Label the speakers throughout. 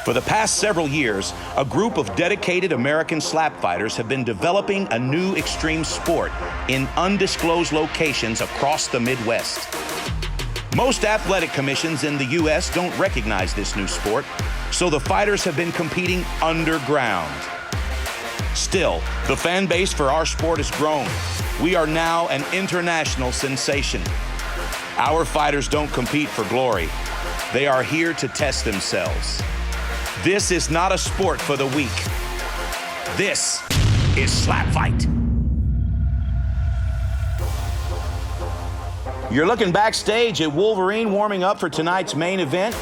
Speaker 1: For the past several years, a group of dedicated American slap fighters have been developing a new extreme sport in undisclosed locations across the Midwest. Most athletic commissions in the U.S. don't recognize this new sport, so the fighters have been competing underground. Still, the fan base for our sport has grown. We are now an international sensation. Our fighters don't compete for glory. They are here to test themselves. This is not a sport for the weak. This is SlapFIGHT. You're looking backstage at Wolverine warming up for tonight's main event.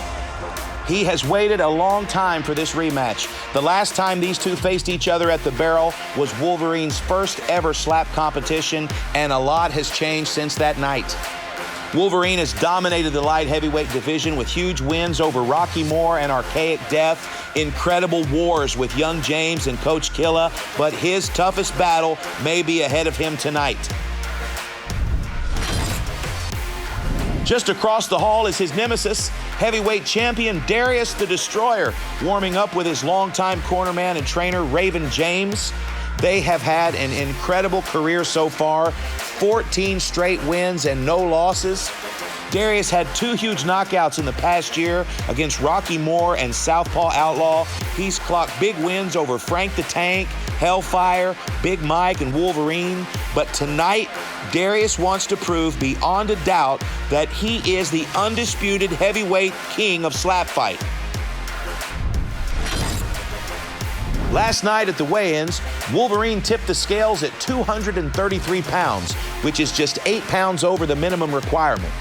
Speaker 1: He has waited a long time for this rematch. The last time these two faced each other at the Barrel was Wolverine's first ever slap competition, and a lot has changed since that night. Wolverine has dominated the light heavyweight division with huge wins over Rocky Moore and Archaic Death, incredible wars with Young James and Coach Killa, but his toughest battle may be ahead of him tonight. Just across the hall is his nemesis, heavyweight champion Darius the Destroyer, warming up with his longtime cornerman and trainer Raven James. They have had an incredible career so far, 14 straight wins and no losses. Darius had 2 huge knockouts in the past year against Rocky Moore and Southpaw Outlaw. He's clocked big wins over Frank the Tank, Hellfire, Big Mike, and Wolverine. But tonight, Darius wants to prove beyond a doubt that he is the undisputed heavyweight king of SlapFIGHT. Last night at the weigh-ins, Wolverine tipped the scales at 233 pounds, which is just 8 pounds over the minimum requirement.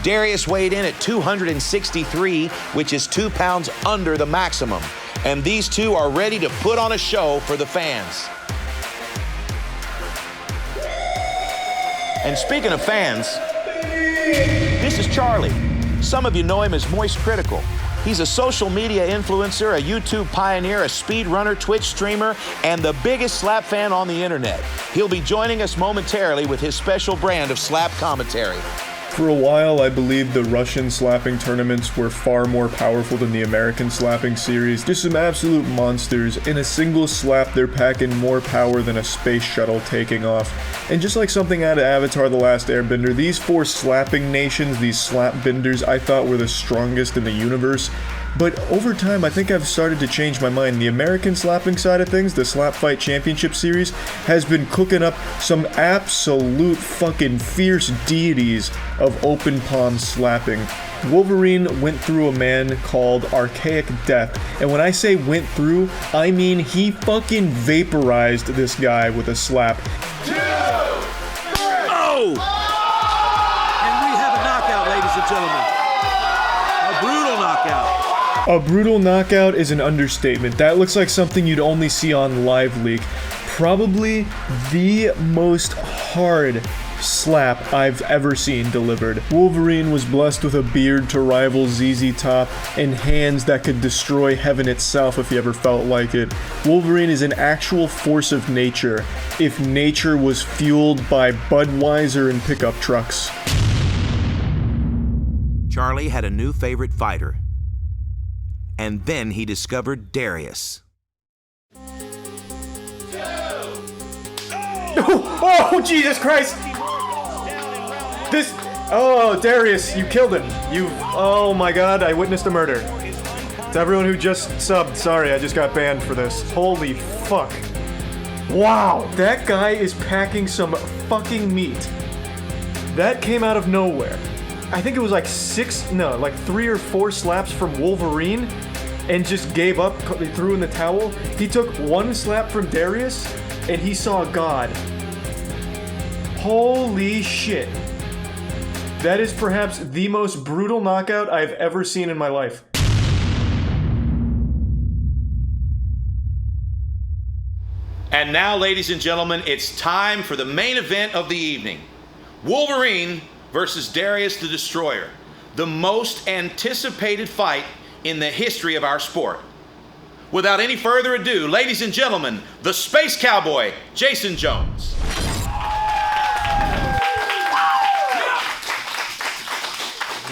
Speaker 1: Darius weighed in at 263, which is 2 pounds under the maximum. And these two are ready to put on a show for the fans. And speaking of fans, this is Charlie. Some of you know him as Moist Critical. He's a social media influencer, a YouTube pioneer, a speed runner, Twitch streamer, and the biggest slap fan on the internet. He'll be joining us momentarily with his special brand of slap commentary.
Speaker 2: For a while, I believed the Russian slapping tournaments were far more powerful than the American slapping series. Just some absolute monsters. In a single slap, they're packing more power than a space shuttle taking off. And just like something out of Avatar: The Last Airbender, these 4 slapping nations, these slap benders, I thought were the strongest in the universe. But over time, I think I've started to change my mind. The American slapping side of things, the SlapFIGHT Championship Series, has been cooking up some absolute fucking fierce deities of open palm slapping. Wolverine went through a man called Archaic Death, and when I say went through, I mean he fucking vaporized this guy with a slap.
Speaker 3: 2, 3. Oh! And we have a knockout, ladies and gentlemen. A brutal knockout.
Speaker 2: A brutal knockout is an understatement. That looks like something you'd only see on Live Leak. Probably the most hard slap I've ever seen delivered. Wolverine was blessed with a beard to rival ZZ Top and hands that could destroy heaven itself if he ever felt like it. Wolverine is an actual force of nature, if nature was fueled by Budweiser and pickup trucks.
Speaker 1: Charlie had a new favorite fighter. And then he discovered Darius.
Speaker 2: Oh, Jesus Christ! Oh, Darius, you killed him. Oh my God, I witnessed a murder. To everyone who just subbed, sorry, I just got banned for this. Holy fuck. Wow, that guy is packing some fucking meat. That came out of nowhere. I think it was like 3 or 4 slaps from Wolverine and just gave up, threw in the towel. He took 1 slap from Darius and he saw God. Holy shit. That is perhaps the most brutal knockout I've ever seen in my life.
Speaker 1: And now, ladies and gentlemen, it's time for the main event of the evening. Wolverine versus Darius the Destroyer, the most anticipated fight in the history of our sport. Without any further ado, ladies and gentlemen, the Space Cowboy, Jason Jones.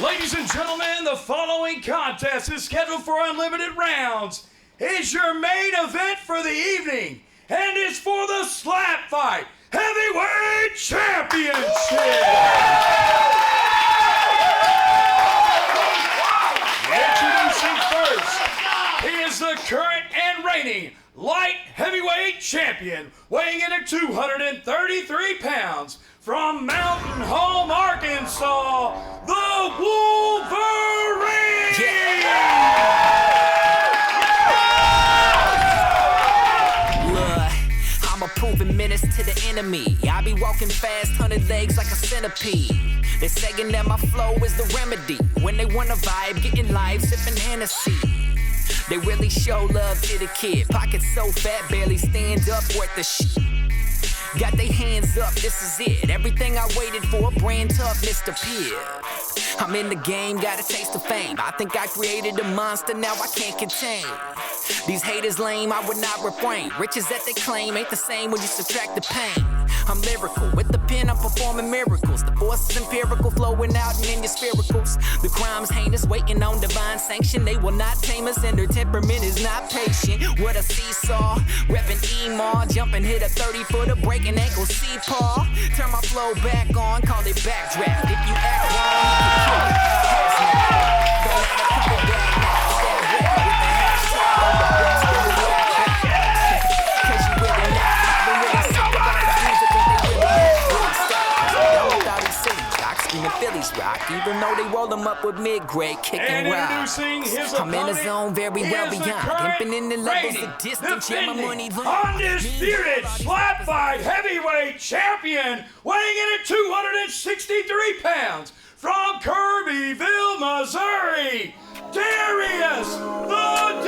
Speaker 4: Ladies and gentlemen, the following following contest is scheduled for unlimited rounds. Is your main event for the evening, and is for the Slap Fight Heavyweight Championship. Introducing first, he is the current and reigning light heavyweight champion, weighing in at 233 pounds, from Mountain Home, Arkansas, the Wolverine!
Speaker 5: Look, I'm a proven menace to the enemy. I be walking fast, 100 legs like a centipede. They're saying that my flow is the remedy. When they wanna vibe, getting live, sipping Hennessy. They really show love to the kid. Pockets so fat, barely stand up worth the shit. Got they hands up, this is it. Everything I waited for, brand tough, Mr. Pier. I'm in the game, got a taste of fame. I think I created a monster, now I can't contain. These haters lame, I would not refrain. Riches that they claim ain't the same when you subtract the pain. I'm lyrical, with the pen I'm performing miracles. The force is empirical, flowing out and in your spirituals. The crime's heinous, waiting on divine sanction. They will not tame us and their temperament is not patient. What a seesaw, reppin' E-Maw. Jumping, hit a 30-footer, breaking ankles, C-paw. Turn my flow back on, call it backdraft. If you act wrong, you Phillies rock, even though they roll them up with mid-grade kicking rock.
Speaker 4: Introducing his
Speaker 5: I'm in the
Speaker 4: opponent,
Speaker 5: zone very well beyond. Dipping in the levels of distance, yeah, my money long.
Speaker 4: undisputed Slap Fight Heavyweight Champion, weighing in at 263 pounds, from Kirbyville, Missouri, Darius the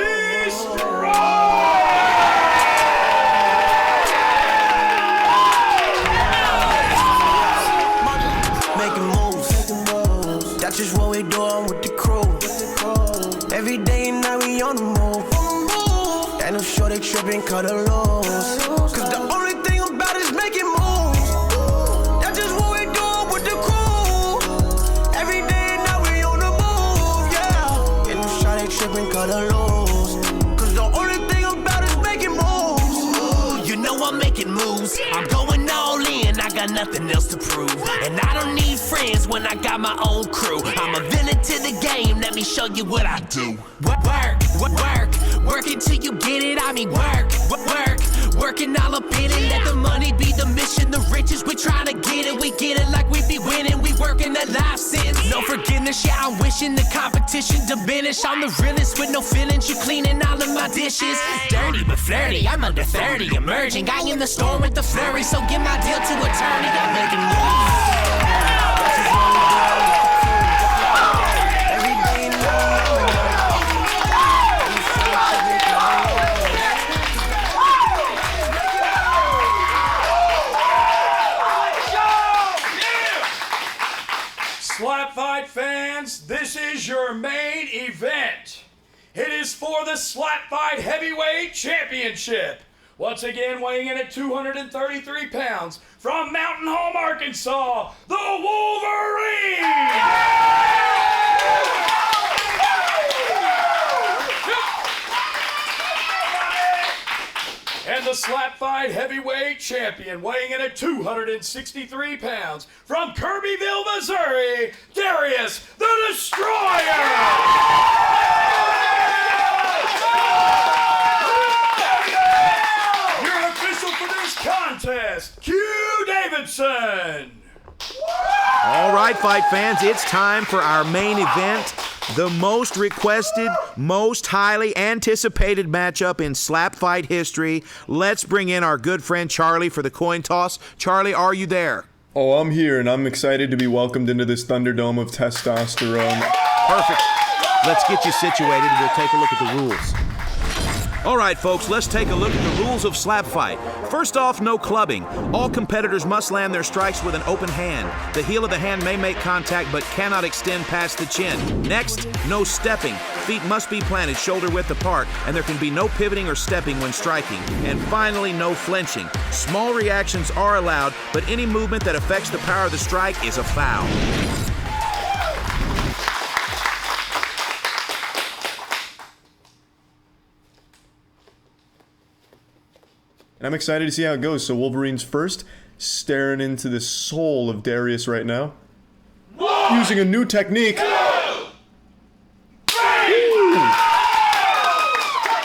Speaker 4: Destroyer!
Speaker 6: Making moves, that's just what we doing with the crew. Every day and night we on the move. Ain't no sure they tripping, cut a loose. Cause the only thing about is making moves. That's just what we doing with the crew. Every day and night we on the move, yeah. Ain't no sure they tripping, cut a loose. Cause the only thing about is making moves. You know I'm making moves. I'm going all in, I got nothing else to prove. And I don't need friends when I got my own crew. I'm a villain to the game, let me show you what I do. Work until you get it, I mean work. Working all up in it, let the money be the mission. The riches, we trying to get it, we get it like we be winning. We working a life sentence, no forgiveness, yeah, I'm wishing the competition diminish. I'm the realest with no feelings, you cleaning all of my dishes. Dirty but flirty, I'm under 30, emerging. I in the storm with the flurry, so give my deal to attorney. I'm making moves.
Speaker 4: Slap Fight fans, this is your main event. It is for the Slap Fight Heavyweight Championship. Once again, weighing in at 233 pounds, from Mountain Home, Arkansas, the Wolverine! And the Slap Fight Heavyweight Champion, weighing in at 263 pounds, from Kirbyville, Missouri, Darius the Destroyer! Your official for this contest, Q Davidson!
Speaker 1: All right, fight fans, it's time for our main event. The most requested, most highly anticipated matchup in Slap Fight history. Let's bring in our good friend Charlie for the coin toss. Charlie, are you there?
Speaker 2: Oh, I'm here, and I'm excited to be welcomed into this Thunderdome of testosterone.
Speaker 1: Perfect. Let's get you situated. We'll take a look at the rules. All right, folks, let's take a look at the rules of Slap Fight. First off, no clubbing. All competitors must land their strikes with an open hand. The heel of the hand may make contact but cannot extend past the chin. Next, no stepping. Feet must be planted shoulder width apart, and there can be no pivoting or stepping when striking. And finally, no flinching. Small reactions are allowed, but any movement that affects the power of the strike is a foul.
Speaker 2: And I'm excited to see how it goes. So Wolverine's first, staring into the soul of Darius right now. Using a new technique.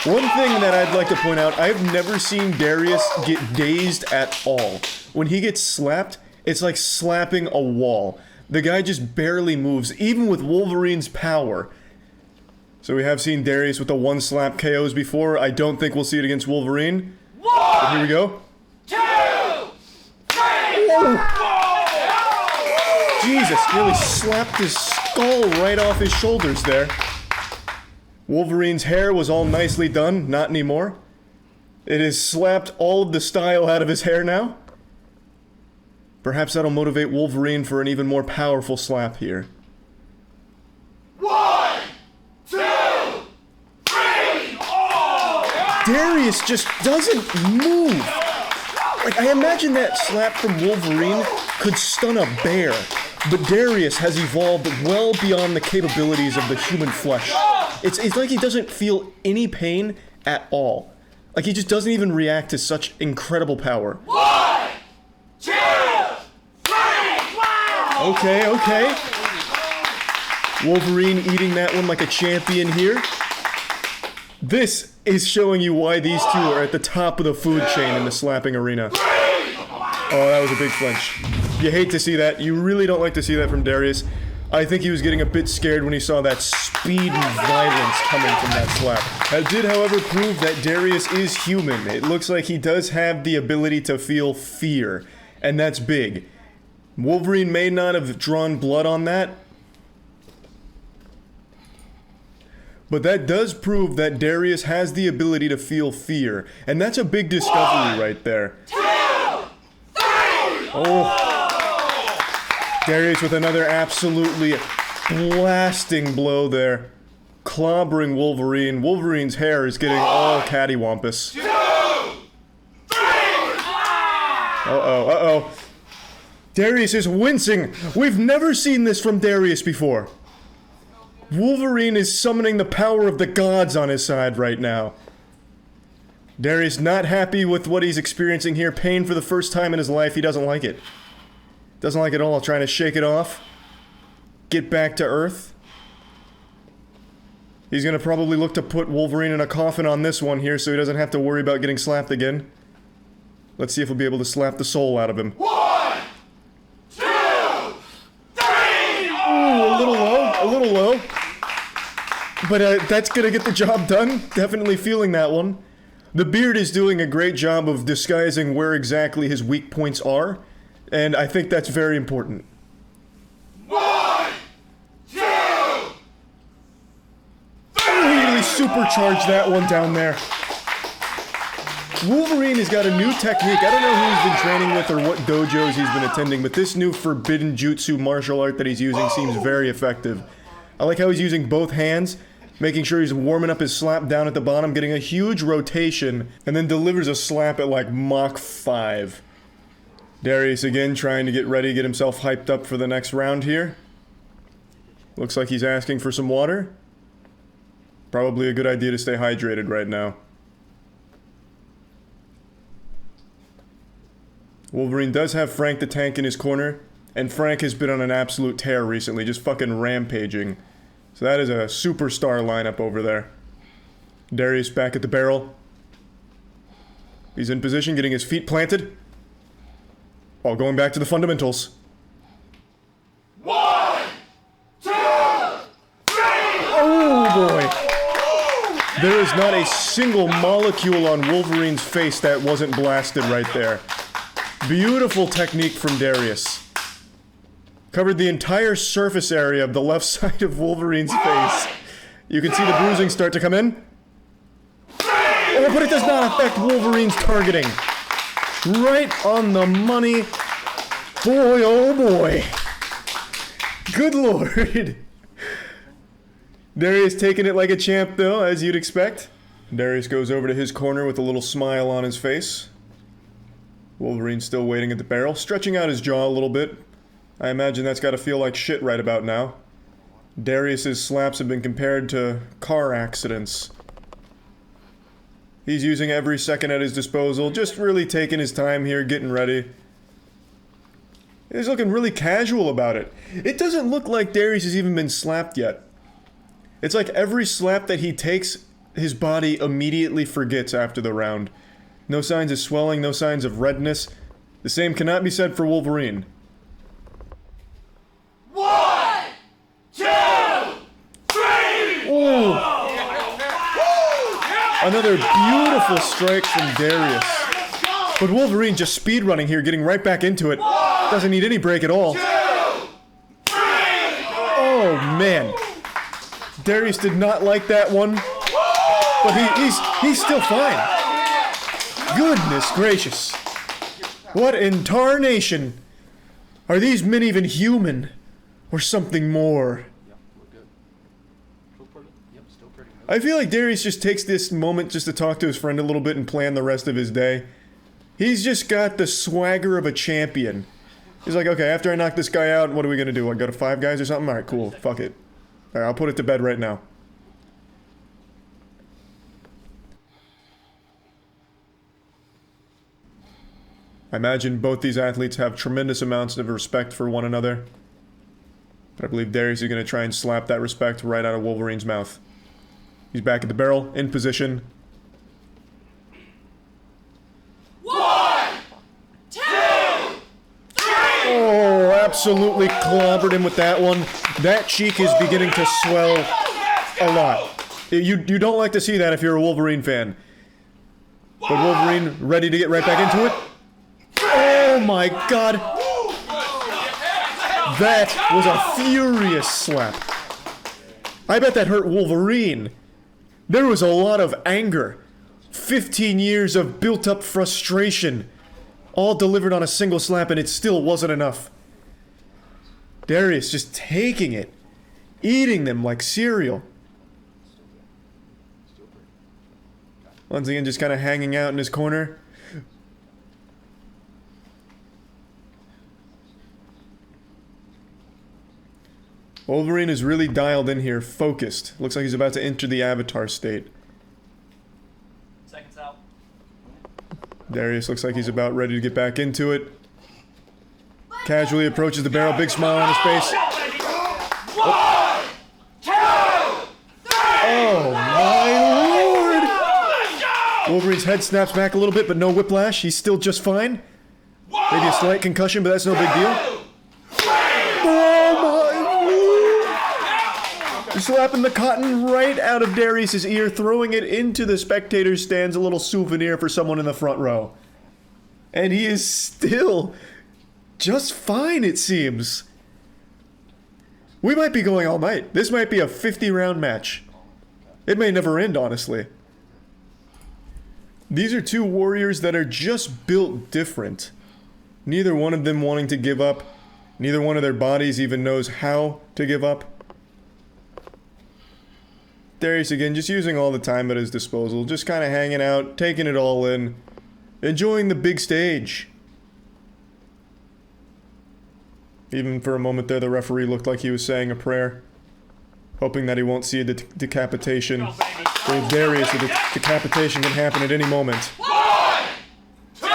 Speaker 2: One thing that I'd like to point out, I've never seen Darius get dazed at all. When he gets slapped, it's like slapping a wall. The guy just barely moves, even with Wolverine's power. So we have seen Darius with the one slap KOs before. I don't think we'll see it against Wolverine. But here we go.
Speaker 4: 2, 3.
Speaker 2: Jesus, nearly slapped his skull right off his shoulders there. Wolverine's hair was all nicely done, not anymore. It has slapped all of the style out of his hair now. Perhaps that'll motivate Wolverine for an even more powerful slap here.
Speaker 4: 1, 2, 3.
Speaker 2: Darius just doesn't move. Like, I imagine that slap from Wolverine could stun a bear, but Darius has evolved well beyond the capabilities of the human flesh. It's like he doesn't feel any pain at all. Like, he just doesn't even react to such incredible power.
Speaker 4: 1, 2, 3.
Speaker 2: Okay. Wolverine eating that one like a champion here. This is showing you why these two are at the top of the food chain in the slapping arena. Oh, that was a big flinch. You hate to see that. You really don't like to see that from Darius. I think he was getting a bit scared when he saw that speed and violence coming from that slap. That did, however, prove that Darius is human. It looks like he does have the ability to feel fear, and that's big. Wolverine may not have drawn blood on that, but that does prove that Darius has the ability to feel fear, and that's a big discovery right there.
Speaker 4: 2, 3.
Speaker 2: Oh. Darius with another absolutely blasting blow there. Clobbering Wolverine. Wolverine's hair is getting all cattywampus.
Speaker 4: 2, 3.
Speaker 2: Uh-oh. Darius is wincing. We've never seen this from Darius before. Wolverine is summoning the power of the gods on his side right now. Darius not happy with what he's experiencing here. Pain for the first time in his life. He doesn't like it. Doesn't like it at all. Trying to shake it off. Get back to Earth. He's gonna probably look to put Wolverine in a coffin on this one here so he doesn't have to worry about getting slapped again. Let's see if we'll be able to slap the soul out of him.
Speaker 4: 1, 2, 3.
Speaker 2: Ooh, a little low. But that's gonna get the job done. Definitely feeling that one. The beard is doing a great job of disguising where exactly his weak points are, and I think that's very important.
Speaker 4: 1, 2, 3.
Speaker 2: He really supercharged that one down there. Wolverine has got a new technique. I don't know who he's been training with or what dojos he's been attending, but this new forbidden jutsu martial art that he's using seems very effective. I like how he's using both hands, making sure he's warming up his slap down at the bottom, getting a huge rotation, and then delivers a slap at like Mach 5. Darius again trying to get ready, get himself hyped up for the next round here. Looks like he's asking for some water. Probably a good idea to stay hydrated right now. Wolverine does have Frank the Tank in his corner, and Frank has been on an absolute tear recently, just fucking rampaging. So that is a superstar lineup over there. Darius back at the barrel. He's in position, getting his feet planted. While going back to the fundamentals.
Speaker 4: 1, 2, 3.
Speaker 2: Oh boy. There is not a single molecule on Wolverine's face that wasn't blasted right there. Beautiful technique from Darius. Covered the entire surface area of the left side of Wolverine's face. You can see the bruising start to come in. Oh, but it does not affect Wolverine's targeting. Right on the money. Boy, oh boy. Good lord. Darius taking it like a champ though, as you'd expect. Darius goes over to his corner with a little smile on his face. Wolverine's still waiting at the barrel, stretching out his jaw a little bit. I imagine that's gotta feel like shit right about now. Darius's slaps have been compared to car accidents. He's using every second at his disposal, just really taking his time here, getting ready. He's looking really casual about it. It doesn't look like Darius has even been slapped yet. It's like every slap that he takes, his body immediately forgets after the round. No signs of swelling, no signs of redness. The same cannot be said for Wolverine.
Speaker 4: 1, 2, 3!
Speaker 2: Ooh. Another beautiful strike from Darius. But Wolverine just speedrunning here, getting right back into it. Doesn't need any break at all.
Speaker 4: 2, 3!
Speaker 2: Oh, man. Darius did not like that one. But he's still fine. Goodness gracious. What in tarnation? Are these men even human? Or something more? I feel like Darius just takes this moment just to talk to his friend a little bit and plan the rest of his day. He's just got the swagger of a champion. He's like, okay, after I knock this guy out, what are we gonna do? I go to 5 guys or something? Alright, cool. Fuck it. Alright, I'll put it to bed right now. I imagine both these athletes have tremendous amounts of respect for one another. But I believe Darius is gonna try and slap that respect right out of Wolverine's mouth. He's back at the barrel, in position.
Speaker 4: 1, 2, 3!
Speaker 2: Oh, absolutely clobbered him with that one. That cheek is beginning to swell a lot. You don't like to see that if you're a Wolverine fan. But Wolverine ready to get right back into it. Oh my god. That was a furious slap. I bet that hurt Wolverine. There was a lot of anger. 15 years of built-up frustration. All delivered on a single slap, and it still wasn't enough. Darius just taking it. Eating them like cereal. Once again, just kind of hanging out in his corner. Wolverine is really dialed in here, focused. Looks like he's about to enter the Avatar state.
Speaker 7: Seconds out.
Speaker 2: Darius looks like he's about ready to get back into it. Casually approaches the barrel, big smile on his face.
Speaker 4: 1, 2, 3!
Speaker 2: Oh my lord! Wolverine's head snaps back a little bit, but no whiplash. He's still just fine. Maybe a slight concussion, but that's no big deal. Slapping the cotton right out of Darius's ear, throwing it into the spectator's stands, a little souvenir for someone in the front row. And he is still just fine, it seems. We might be going all night. This might be a 50-round match. It may never end, honestly. These are two warriors that are just built different. Neither one of them wanting to give up. Neither one of their bodies even knows how to give up. Darius again, just using all the time at his disposal, just kind of hanging out, taking it all in, enjoying the big stage. Even for a moment there, the referee looked like he was saying a prayer, hoping that he won't see a decapitation. For Darius, the decapitation can happen at any moment.
Speaker 4: 1, 2,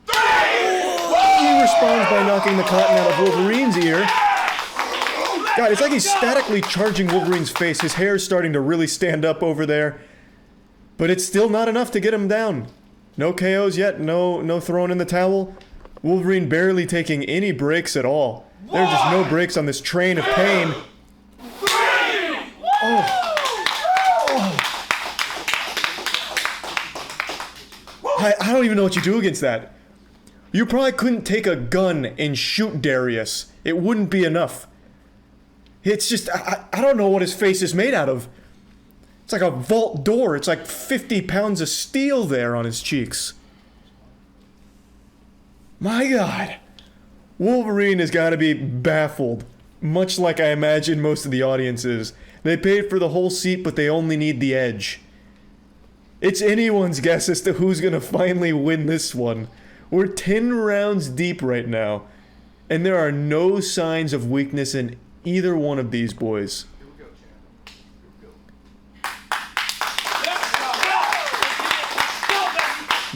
Speaker 4: 3!
Speaker 2: He responds by knocking the cotton out of Wolverine's ear. God, it's like he's statically charging Wolverine's face. His hair is starting to really stand up over there. But it's still not enough to get him down. No KOs yet, no throwing in the towel. Wolverine barely taking any breaks at all. There are just no breaks on this train of pain. I don't even know what you do against that. You probably couldn't take a gun and shoot Darius. It wouldn't be enough. It's just, I don't know what his face is made out of. It's like a vault door. It's like 50 pounds of steel there on his cheeks. My God. Wolverine has got to be baffled. Much like I imagine most of the audience is. They paid for the whole seat, but they only need the edge. It's anyone's guess as to who's going to finally win this one. We're 10 rounds deep right now. And there are no signs of weakness in either one of these boys.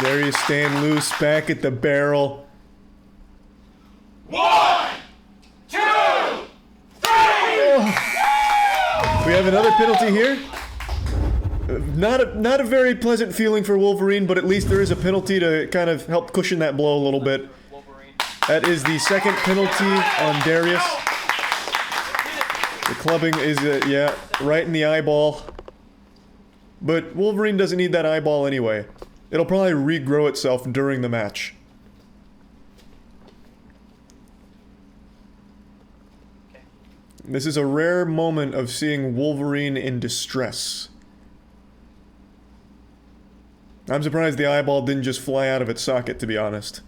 Speaker 2: Darius staying loose, back at the barrel.
Speaker 4: 1, 2, 3!
Speaker 2: We have another penalty here. Not a very pleasant feeling for Wolverine, but at least there is a penalty to kind of help cushion that blow a little bit. That is the second penalty on Darius. The clubbing is, yeah, right in the eyeball. But Wolverine doesn't need that eyeball anyway. It'll probably regrow itself during the match. This is a rare moment of seeing Wolverine in distress. I'm surprised the eyeball didn't just fly out of its socket, to be honest.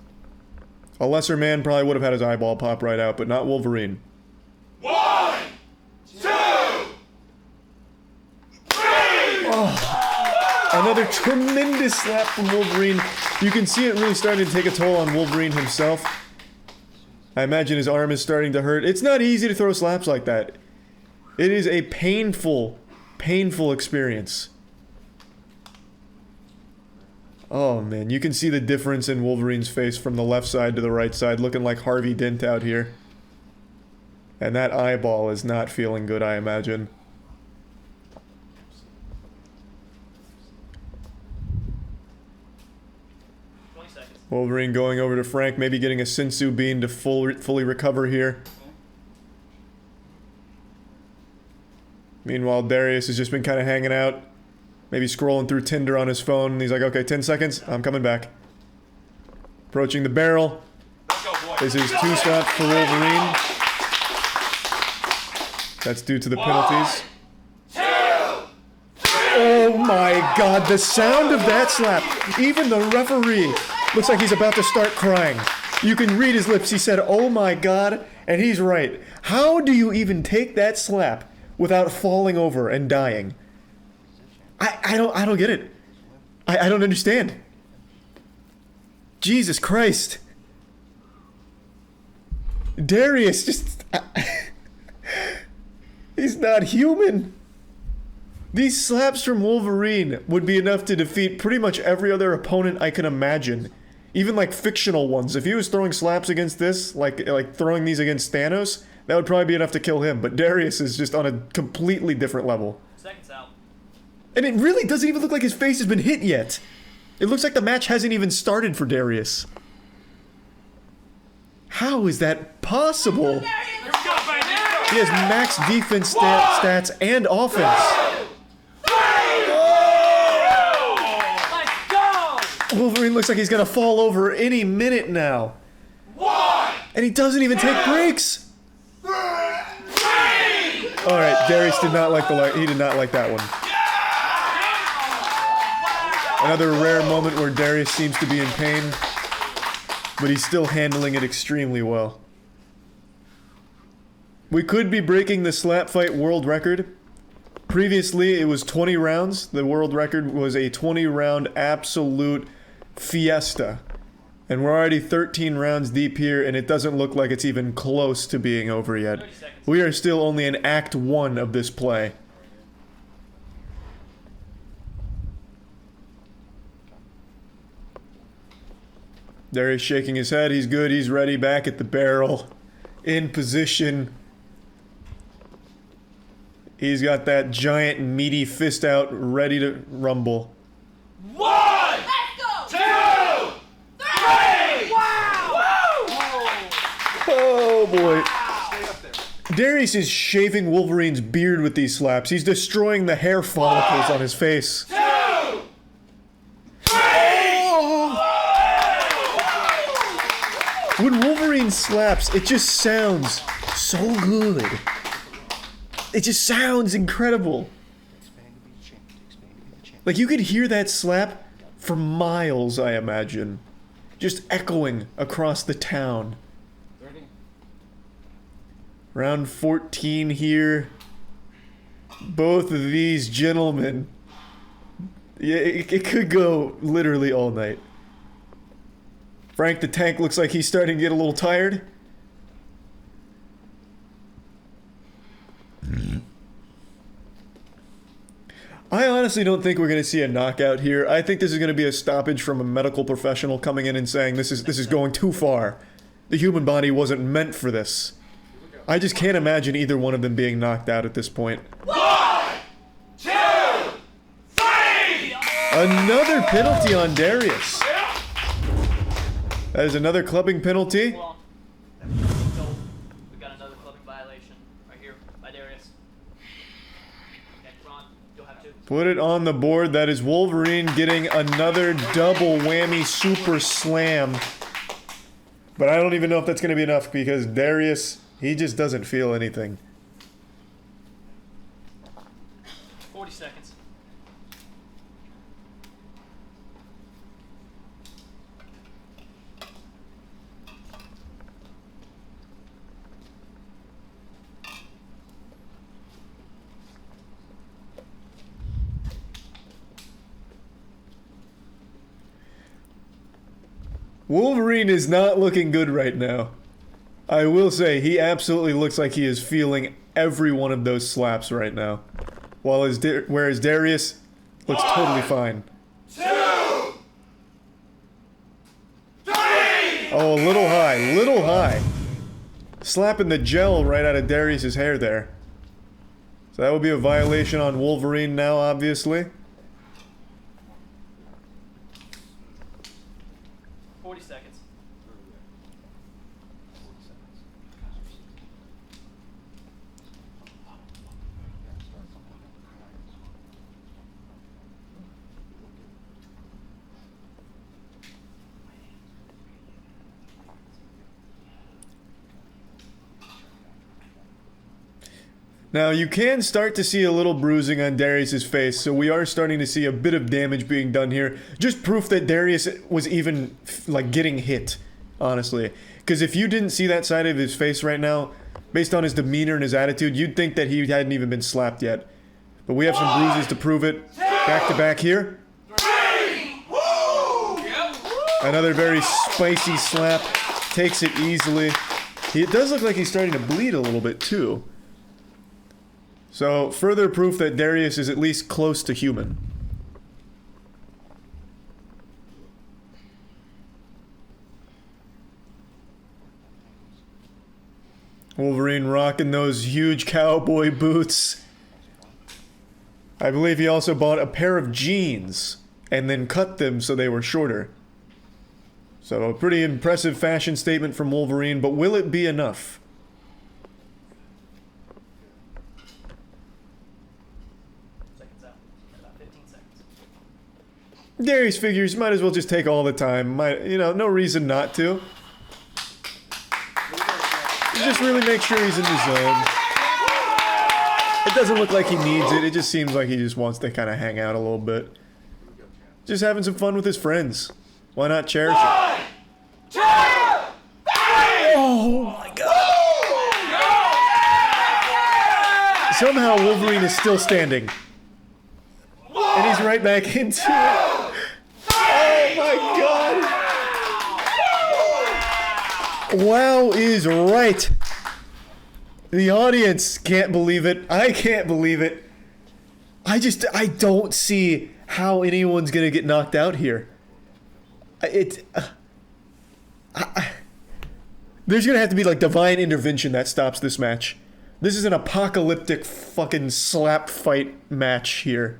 Speaker 2: A lesser man probably would have had his eyeball pop right out, but not Wolverine.
Speaker 4: 1, 2, 3!
Speaker 2: Oh, another tremendous slap from Wolverine. You can see it really starting to take a toll on Wolverine himself. I imagine his arm is starting to hurt. It's not easy to throw slaps like that. It is a painful, painful experience. Oh man, you can see the difference in Wolverine's face from the left side to the right side, looking like Harvey Dent out here. And that eyeball is not feeling good, I imagine. Wolverine going over to Frank, maybe getting a Sensu bean to fully recover here. Meanwhile, Darius has just been kind of hanging out. Maybe scrolling through Tinder on his phone, and he's like, okay, 10 seconds, I'm coming back. Approaching the barrel. This is 2 slaps for Wolverine. That's due to the penalties.
Speaker 4: 2, 3!
Speaker 2: Oh my god, the sound of that slap! Even the referee looks like he's about to start crying. You can read his lips, he said, oh my god, and he's right. How do you even take that slap without falling over and dying? I don't get it. I don't understand. Jesus Christ. Darius just... he's not human. These slaps from Wolverine would be enough to defeat pretty much every other opponent I can imagine. Even like fictional ones. If he was throwing slaps against this, like throwing these against Thanos, that would probably be enough to kill him. But Darius is just on a completely different level.
Speaker 7: Seconds out.
Speaker 2: And it really doesn't even look like his face has been hit yet. It looks like the match hasn't even started for Darius. How is that possible? He has max defense stats and offense.
Speaker 7: Let's go!
Speaker 2: Wolverine looks like he's gonna fall over any minute now.
Speaker 4: 1,
Speaker 2: And he doesn't even take breaks.
Speaker 4: 3!
Speaker 2: Alright, Darius did not like he did not like that one. Another rare moment where Darius seems to be in pain, but he's still handling it extremely well. We could be breaking the SlapFIGHT world record. Previously, it was 20 rounds. The world record was a 20-round absolute fiesta. And we're already 13 rounds deep here, and it doesn't look like it's even close to being over yet. We are still only in Act 1 of this play. Darius shaking his head. He's good. He's ready. Back at the barrel. In position. He's got that giant meaty fist out, ready to rumble.
Speaker 4: 1, 2, 3! Wow!
Speaker 2: Oh boy. Darius is shaving Wolverine's beard with these slaps. He's destroying the hair follicles on his face.
Speaker 4: 2, 3!
Speaker 2: When Wolverine slaps, it just sounds so good. It just sounds incredible. Like you could hear that slap for miles, I imagine. Just echoing across the town. Round 14 here. Both of these gentlemen. Yeah, it could go literally all night. Frank the Tank looks like he's starting to get a little tired. I honestly don't think we're going to see a knockout here. I think this is going to be a stoppage from a medical professional coming in and saying this is going too far. The human body wasn't meant for this. I just can't imagine either one of them being knocked out at this point.
Speaker 4: 1, 2, 3!
Speaker 2: Another penalty on Darius. That is another clubbing penalty.
Speaker 7: We got another clubbing violation right here by Darius. Okay, Ron, you'll have to.
Speaker 2: Put it on the board. That is Wolverine getting another double whammy super slam. But I don't even know if that's going to be enough because Darius, he just doesn't feel anything.
Speaker 7: 40 seconds.
Speaker 2: Wolverine is not looking good right now. I will say, he absolutely looks like he is feeling every one of those slaps right now. Whereas Darius looks totally fine.
Speaker 4: 2, 3!
Speaker 2: Oh, a little high, little high. Slapping the gel right out of Darius's hair there. So that would be a violation on Wolverine now, obviously.
Speaker 7: 40 seconds.
Speaker 2: Now, you can start to see a little bruising on Darius's face, so we are starting to see a bit of damage being done here. Just proof that Darius was even, like, getting hit, honestly. Because if you didn't see that side of his face right now, based on his demeanor and his attitude, you'd think that he hadn't even been slapped yet. But we have some bruises to prove it. Back to back here.
Speaker 4: 3! Woo!
Speaker 2: Another very spicy slap. Takes it easily. It does look like he's starting to bleed a little bit, too. So, further proof that Darius is at least close to human. Wolverine rocking those huge cowboy boots. I believe he also bought a pair of jeans and then cut them so they were shorter. So, a pretty impressive fashion statement from Wolverine, but will it be enough? Darius figures might as well just take all the time. No reason not to. Just really make sure he's in the zone. It doesn't look like he needs it. It just seems like he just wants to kind of hang out a little bit. Just having some fun with his friends. Why not cherish it?
Speaker 4: 1, 2, 3!
Speaker 2: Oh my god. Somehow Wolverine is still standing. And he's right back into it. Oh my god! Wow is right. The audience can't believe it. I can't believe it. I don't see how anyone's gonna get knocked out here. There's gonna have to be like divine intervention that stops this match. This is an apocalyptic fucking slap fight match here.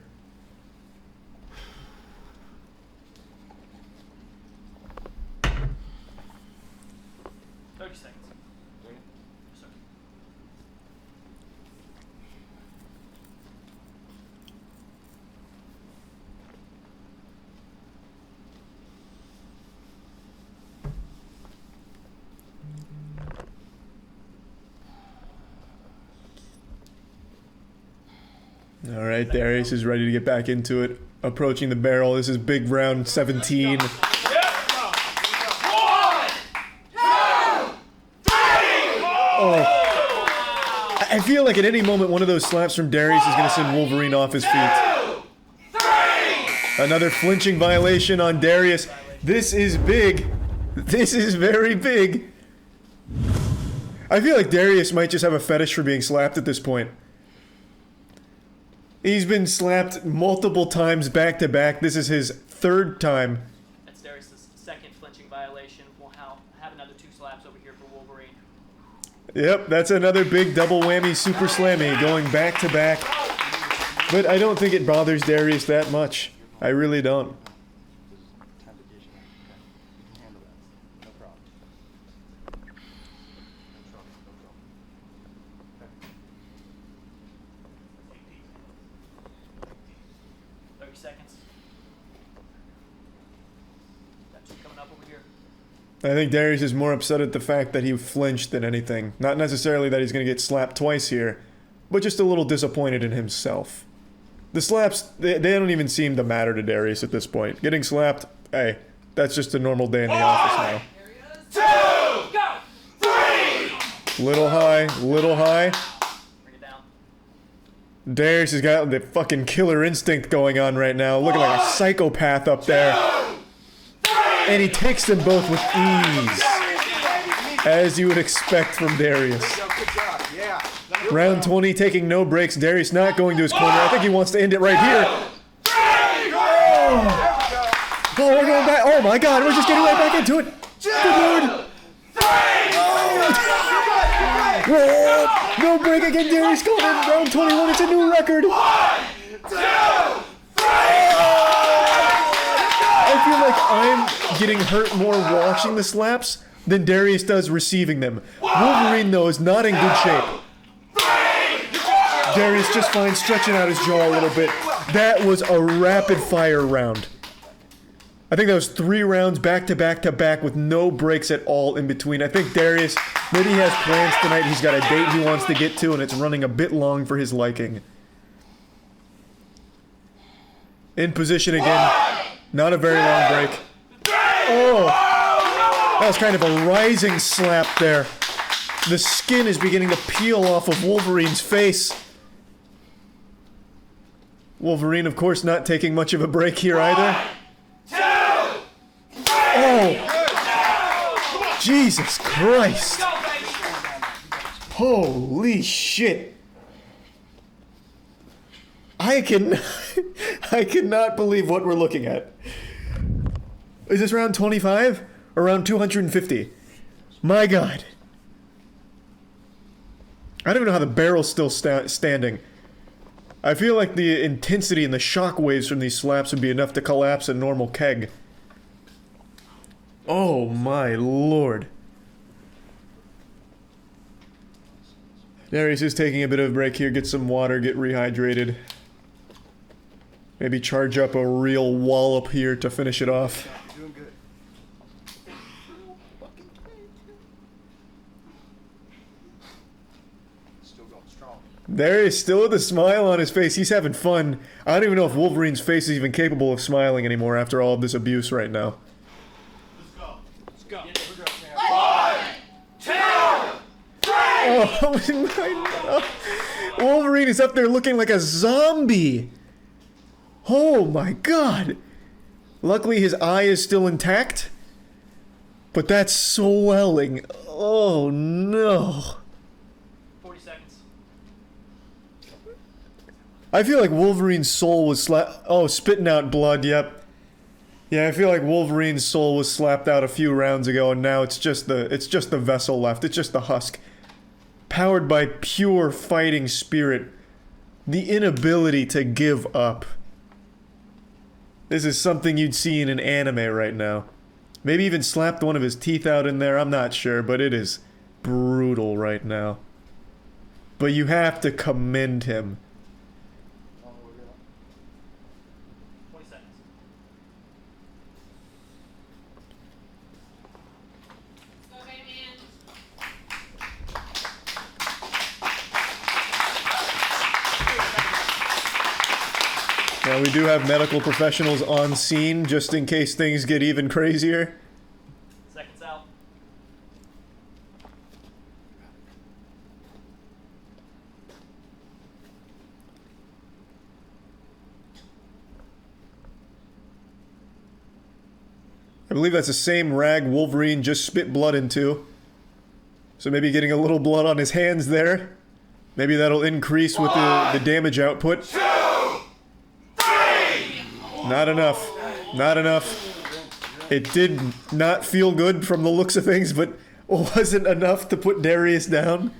Speaker 2: Alright, Darius is ready to get back into it. Approaching the barrel. This is big round 17.
Speaker 4: 1, 2, 3!
Speaker 2: Oh. I feel like at any moment one of those slaps from Darius is going to send Wolverine off his feet.
Speaker 4: 2, 3!
Speaker 2: Another flinching violation on Darius. This is big. This is very big. I feel like Darius might just have a fetish for being slapped at this point. He's been slapped multiple times back to back. This is his third time.
Speaker 7: That's Darius' second flinching violation. We'll have another 2 slaps over here for Wolverine.
Speaker 2: Yep, that's another big double whammy super slammy going back to back. But I don't think it bothers Darius that much. I really don't.
Speaker 7: 30 seconds. Got 2 coming up over here.
Speaker 2: I think Darius is more upset at the fact that he flinched than anything. Not necessarily that he's going to get slapped twice here, but just a little disappointed in himself. The slaps, they don't even seem to matter to Darius at this point. Getting slapped, hey, that's just a normal day in the office now.
Speaker 4: 2, go, 3.
Speaker 2: Little high, little high.
Speaker 7: Bring it down.
Speaker 2: Darius has got the fucking killer instinct going on right now, looking like a psychopath up there. And he takes them both with ease, as you would expect from Darius. Round 20, taking no breaks. Darius not going to his corner. I think he wants to end it right here. Oh, we're going back. Oh my god, we're just getting right back into it. Good lord. Whoa, no break again. Darius going in round 21. It's a new record.
Speaker 4: 1, 2, 3.
Speaker 2: I feel like I'm getting hurt more watching the slaps than Darius does receiving them. Wolverine, though, is not in good shape. Darius just fine, stretching out his jaw a little bit. That was a rapid-fire round. I think that was 3 rounds back to back to back with no breaks at all in between. I think Darius, maybe he has plans tonight. He's got a date he wants to get to, and it's running a bit long for his liking. In position again. Not a very long break. Oh! That was kind of a rising slap there. The skin is beginning to peel off of Wolverine's face. Wolverine, of course, not taking much of a break here either.
Speaker 4: 2, 3.
Speaker 2: Oh! Jesus Christ! Holy shit! I cannot believe what we're looking at. Is this round 25? Or round 250? My god. I don't even know how the barrel's still standing. I feel like the intensity and the shock waves from these slaps would be enough to collapse a normal keg. Oh my lord. Darius is taking a bit of a break here, get some water, get rehydrated. Maybe charge up a real wallop here to finish it off.
Speaker 8: Doing good. Still going strong.
Speaker 2: Darius still with a smile on his face. He's having fun. I don't even know if Wolverine's face is even capable of smiling anymore after all of this abuse right now.
Speaker 8: Let's go. Let's go.
Speaker 4: 1, 2, 3.
Speaker 2: Oh, no. Wolverine is up there looking like a zombie. Oh my god. Luckily his eye is still intact. But that's swelling. Oh no.
Speaker 7: 40 seconds.
Speaker 2: I feel like Wolverine's soul was spitting out blood, yep. Yeah, I feel like Wolverine's soul was slapped out a few rounds ago and now it's just the vessel left. It's just the husk. Powered by pure fighting spirit. The inability to give up. This is something you'd see in an anime right now. Maybe even slapped one of his teeth out in there, I'm not sure, but it is brutal right now. But you have to commend him.
Speaker 7: 20 seconds.
Speaker 2: Now we do have medical professionals on scene just in case things get even crazier.
Speaker 7: Seconds out.
Speaker 2: I believe that's the same rag Wolverine just spit blood into. So maybe getting a little blood on his hands there. Maybe that'll increase with the damage output.
Speaker 4: 2,
Speaker 2: Not enough. Not enough. It did not feel good from the looks of things, but wasn't enough to put Darius down.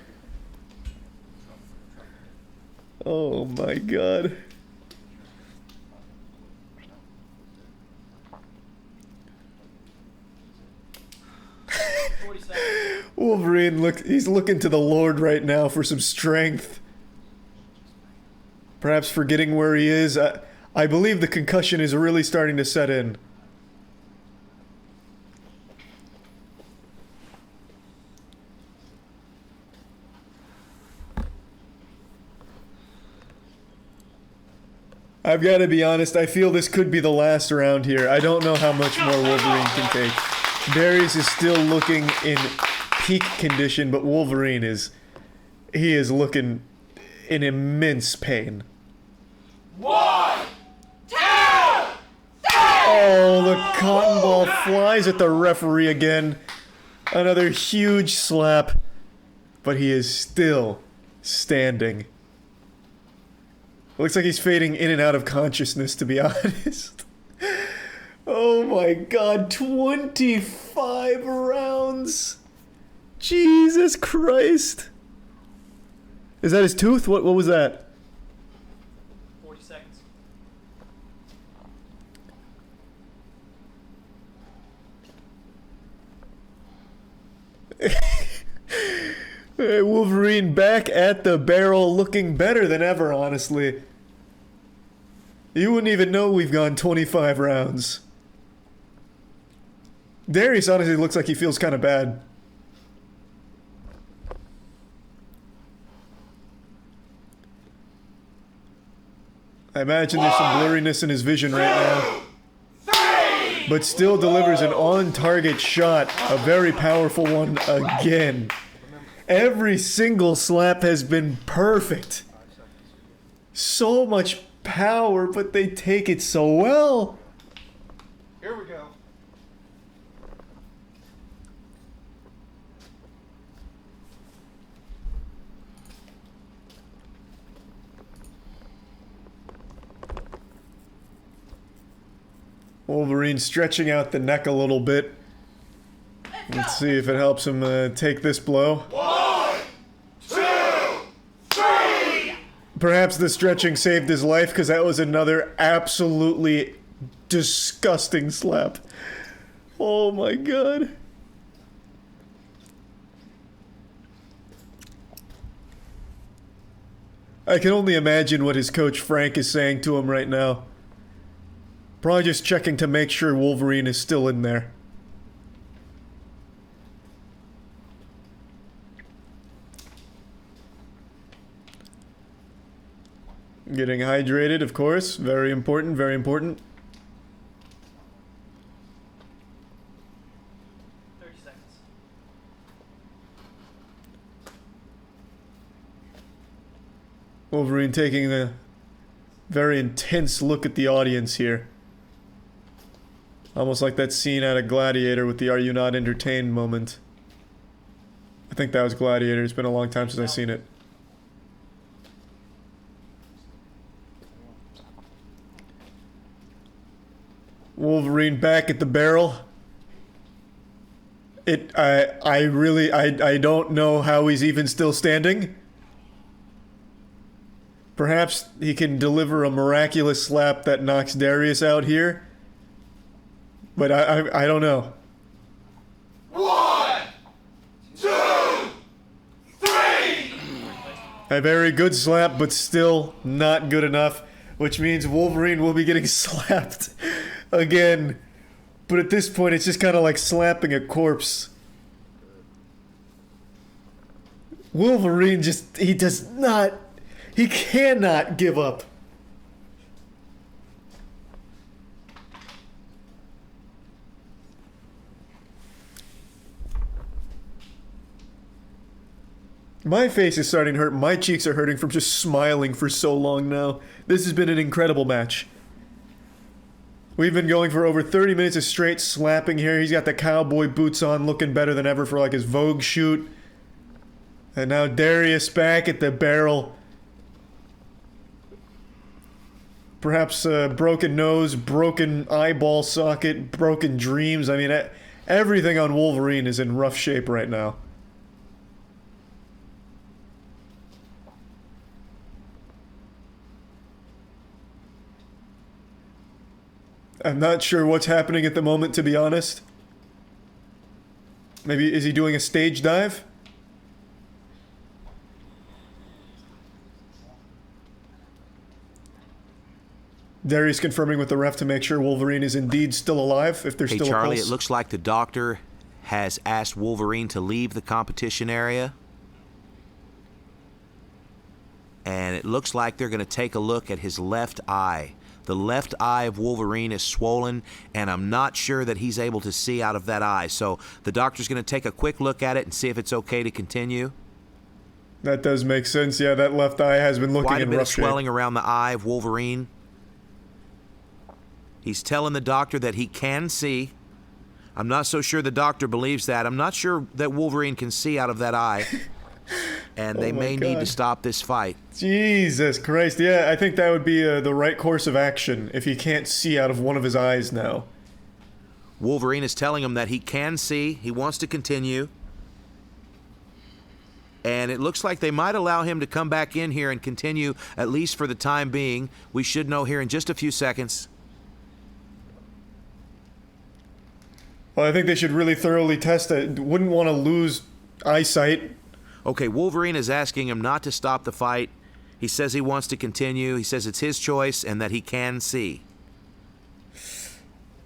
Speaker 2: Oh my god. Wolverine, he's looking to the Lord right now for some strength. Perhaps forgetting where he is. I believe the concussion is really starting to set in. I've got to be honest, I feel this could be the last round here. I don't know how much more Wolverine can take. Darius is still looking in peak condition, but Wolverine he is looking in immense pain.
Speaker 6: 1, 2, 3!
Speaker 2: Oh, the cotton ball flies at the referee again. Another huge slap, but he is still standing. Looks like he's fading in and out of consciousness, to be honest. Oh my god, 25 rounds! Jesus Christ! Is that his tooth? What was that?
Speaker 7: 40 seconds.
Speaker 2: Wolverine back at the barrel, looking better than ever, honestly. You wouldn't even know we've gone 25 rounds. Darius honestly looks like he feels kind of bad. I imagine there's some blurriness in his vision right now. But still delivers an on-target shot, a very powerful one again. Every single slap has been perfect. So much power, but they take it so well.
Speaker 8: Here we go.
Speaker 2: Wolverine stretching out the neck a little bit. Let's see if it helps him take this blow.
Speaker 6: 1, 2, 3!
Speaker 2: Perhaps the stretching saved his life, because that was another absolutely disgusting slap. Oh my god. I can only imagine what his coach Frank is saying to him right now. Probably just checking to make sure Wolverine is still in there. Getting hydrated, of course. Very important, very important.
Speaker 7: 30 seconds.
Speaker 2: Wolverine taking a very intense look at the audience here. Almost like that scene out of Gladiator with the "Are you not entertained" moment. I think that was Gladiator. It's been a long time since I've seen it. Wolverine back at the barrel. I don't know how he's even still standing. Perhaps he can deliver a miraculous slap that knocks Darius out here. But I don't know.
Speaker 6: 1, 2, 3!
Speaker 2: A very good slap, but still not good enough. Which means Wolverine will be getting slapped again. But at this point, it's just kind of like slapping a corpse. Wolverine he cannot give up. My face is starting to hurt. My cheeks are hurting from just smiling for so long now. This has been an incredible match. We've been going for over 30 minutes of straight slapping here. He's got the cowboy boots on, looking better than ever for like his Vogue shoot. And now Darius back at the barrel. Perhaps broken nose, broken eyeball socket, broken dreams. I mean, everything on Wolverine is in rough shape right now. I'm not sure what's happening at the moment, to be honest. Maybe, is he doing a stage dive? Darius confirming with the ref to make sure Wolverine is indeed still alive, if there's still
Speaker 1: Charlie,
Speaker 2: a pulse.
Speaker 1: it looks like the doctor has asked Wolverine to leave the competition area. And it looks like they're going to take a look at his left eye. The left eye of Wolverine is swollen, and I'm not sure that he's able to see out of that eye. So the doctor's going to take a quick look at it and see if it's okay to continue.
Speaker 2: That does make sense. Yeah, that left eye has been looking
Speaker 1: Quite a
Speaker 2: in
Speaker 1: bit
Speaker 2: rough
Speaker 1: of
Speaker 2: shape.
Speaker 1: swelling around the eye of Wolverine. He's telling the doctor that he can see. I'm not so sure the doctor believes that. I'm not sure that Wolverine can see out of that eye. And they may need to stop this fight.
Speaker 2: Jesus Christ. Yeah, I think that would be the right course of action if he can't see out of one of his eyes now.
Speaker 1: Wolverine is telling him that he can see. He wants to continue. And it looks like they might allow him to come back in here and continue, at least for the time being. We should know here in just a few seconds.
Speaker 2: Well, I think they should really thoroughly test it. Wouldn't want to lose eyesight.
Speaker 1: Okay, Wolverine is asking him not to stop the fight. He says he wants to continue. He says it's his choice and that he can see.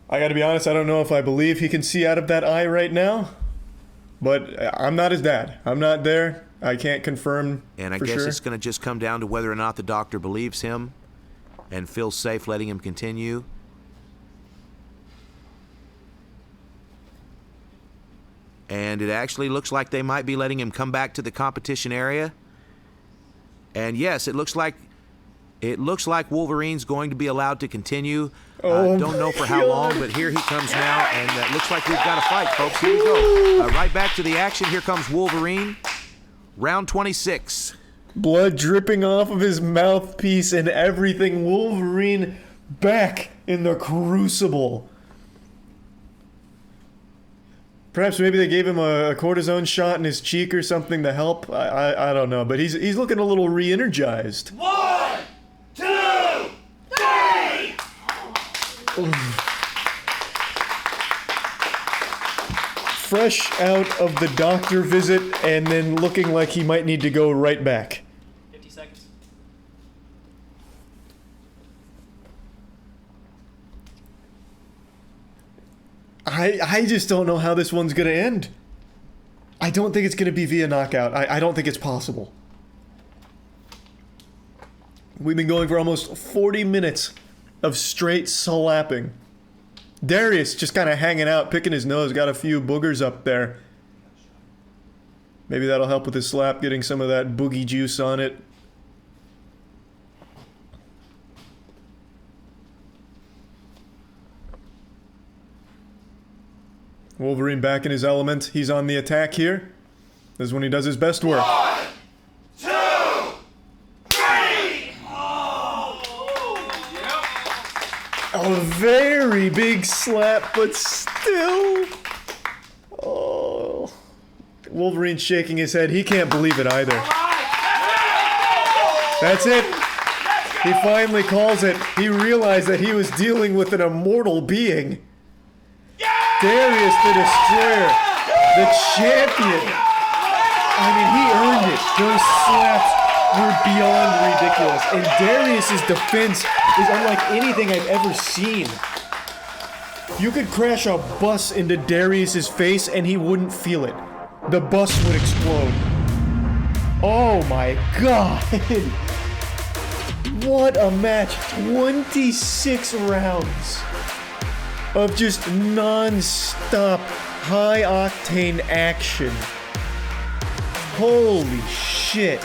Speaker 2: I gotta be honest, I don't know if I believe he can see out of that eye right now. But I'm not his dad. I'm not there. I can't confirm
Speaker 1: And I
Speaker 2: for
Speaker 1: guess
Speaker 2: sure.
Speaker 1: it's going to just come down to whether or not the doctor believes him and feels safe letting him continue. And it actually looks like they might be letting him come back to the competition area. And yes, it looks like Wolverine's going to be allowed to continue. Don't know for how long, but here he comes now, and it looks like we've got a fight, folks. Here we go. Right back to the action. Here comes Wolverine. Round 26.
Speaker 2: Blood dripping off of his mouthpiece and everything. Wolverine back in the crucible. Perhaps maybe they gave him a cortisone shot in his cheek or something to help. I don't know, but he's looking a little re-energized.
Speaker 4: 1, 2, 3!
Speaker 2: Fresh out of the doctor visit and then looking like he might need to go right back.
Speaker 7: 50 seconds.
Speaker 2: I just don't know how this one's gonna end. I don't think it's gonna be via knockout. I don't think it's possible. We've been going for almost 40 minutes of straight slapping. Darius just kind of hanging out, picking his nose, got a few boogers up there. Maybe that'll help with his slap, getting some of that boogie juice on it. Wolverine back in his element. He's on the attack here. This is when he does his best work.
Speaker 4: 1, 2, 3!
Speaker 2: A very big slap, but still. Oh. Wolverine's shaking his head. He can't believe it either. That's it. He finally calls it. He realized that he was dealing with an immortal being. Darius the Destroyer, the champion. I mean, he earned it. Those slaps were beyond ridiculous. And Darius's defense is unlike anything I've ever seen. You could crash a bus into Darius's face and he wouldn't feel it. The bus would explode. Oh my god. What a match. 26 rounds of just non-stop, high-octane action. Holy shit.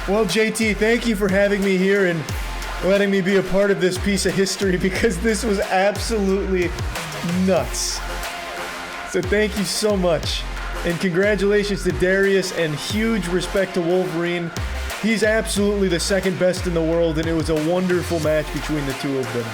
Speaker 2: Well, JT, thank you for having me here and letting me be a part of this piece of history because this was absolutely nuts. So thank you so much. And congratulations to Darius and huge respect to Wolverine. He's absolutely the second best in the world, and it was a wonderful match between the two of them.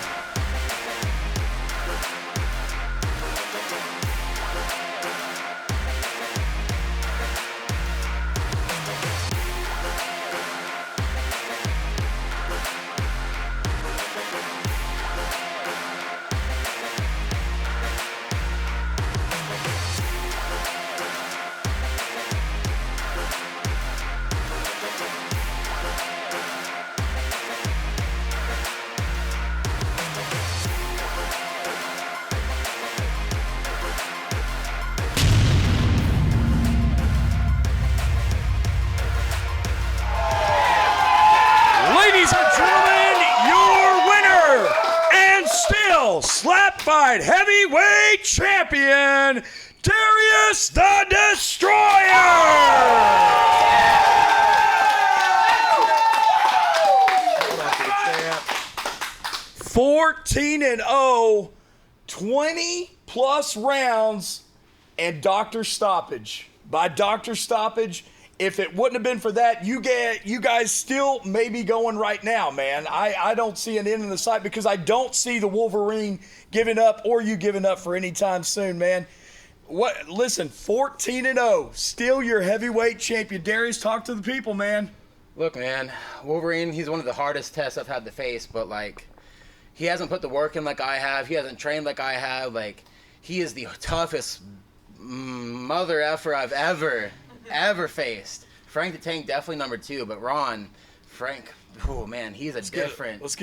Speaker 4: SlapFIGHT Heavyweight Champion, Darius the Destroyer! 14-0, 20-plus rounds, and doctor stoppage. By doctor stoppage, if it wouldn't have been for that, you guys still may be going right now, man. I don't see an end in the sight because I don't see the Wolverine giving up or you giving up for any time soon, man. Listen, 14-0, still your heavyweight champion. Darius, talk to the people, man.
Speaker 9: Look, man, Wolverine, he's one of the hardest tests I've had to face, but, like, he hasn't put the work in like I have. He hasn't trained like I have. Like, he is the toughest mother effer I've ever faced. Frank the Tank definitely number 2, but Frank, oh man, he's let's
Speaker 4: get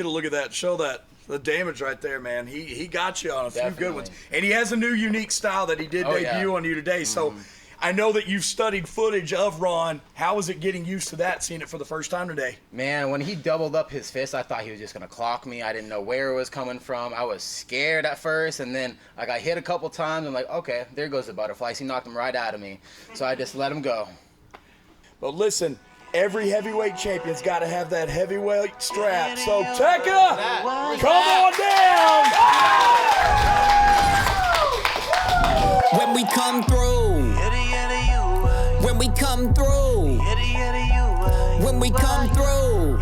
Speaker 4: a look at that. Show that the damage right there, man. He got you on a few good ones, and he has a new unique style that he did debut on you today. So I know that you've studied footage of Ron. How was it getting used to that, seeing it for the first time today?
Speaker 9: Man, when he doubled up his fist, I thought he was just gonna clock me. I didn't know where it was coming from. I was scared at first, and then I got hit a couple times. I'm like, okay, there goes the butterflies. He knocked him right out of me, so I just let him go.
Speaker 4: But listen, every heavyweight champion's got to have that heavyweight strap. So Tekka, come on down.
Speaker 5: When we come through, when we come through, when we come through,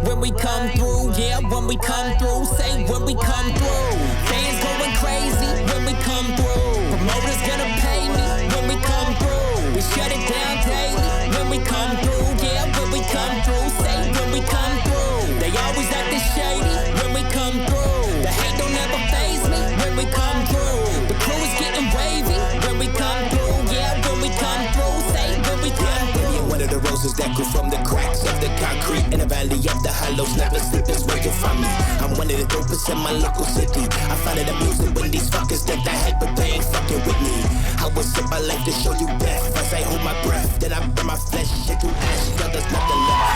Speaker 5: when we come through, yeah, when we come through, say when we come through. Fans going crazy when we come through. Promoters gonna pay me when we come through. We shut it down daily when we come through, yeah, when we come through, say when we come through. They always acting shady when we come through. The hate don't ever faze me when we come through. The crew is getting wavy when we come through, yeah, when we come through, say when we come through.
Speaker 6: One of the roses that grew from the cracks of the concrete in the valley of the hollows, never sleep is where you find me. I'm one of the dopest in my local city. I find it amusing when these fuckers get that hype, but they ain't fucking with me. I will sit my life to show you death. As I hold my breath, then I burn my flesh into ash. Till there's nothing left.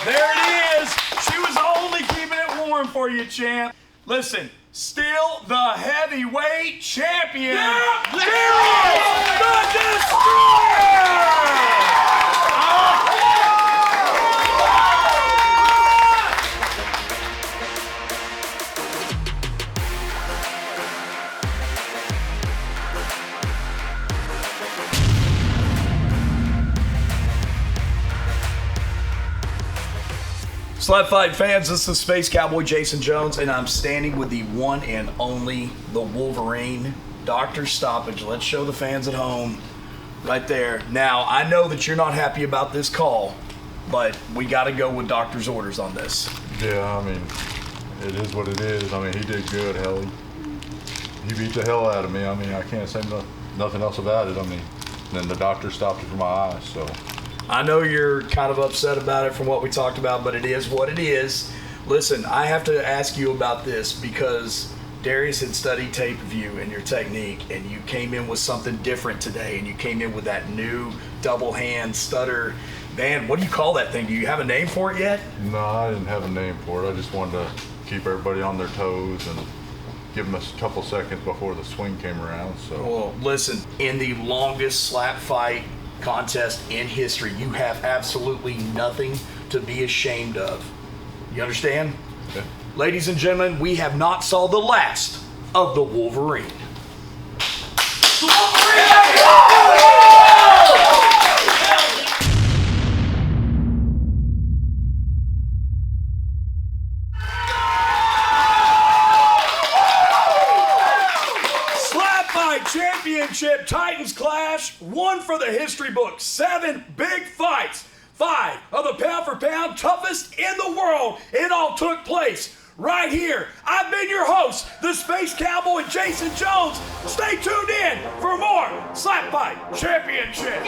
Speaker 4: There it is. She was only keeping it warm for you, champ. Listen, still the heavyweight champion, Darius the Destroyer! SlapFIGHT fans, this is Space Cowboy Jason Jones, and I'm standing with the one and only, the Wolverine, Dr. Stoppage. Let's show the fans at home right there. Now, I know that you're not happy about this call, but we got to go with doctor's orders on this.
Speaker 10: Yeah, I mean, it is what it is. I mean, he did good, hell. He beat the hell out of me. I mean, I can't say nothing else about it. I mean, then the doctor stopped it from my eyes, so.
Speaker 4: I know you're kind of upset about it from what we talked about, but it is what it is. Listen, I have to ask you about this because Darius had studied tape of you and your technique, and you came in with something different today, and you came in with that new double hand stutter. Man, what do you call that thing? Do you have a name for it yet?
Speaker 10: No, I didn't have a name for it. I just wanted to keep everybody on their toes and give them a couple seconds before the swing came around. So.
Speaker 4: Well, listen, in the longest slap fight contest in history, you have absolutely nothing to be ashamed of. You understand?
Speaker 10: Okay.
Speaker 4: Ladies and gentlemen, we have not saw the last of the Wolverine. SlapFIGHT Championship Titans Clash, one for the history books. 7 big fights. 5 of the pound-for-pound toughest in the world. It all took place right here. I've been your host, the Space Cowboy Jason Jones. Stay tuned in for more SlapFIGHT Championship.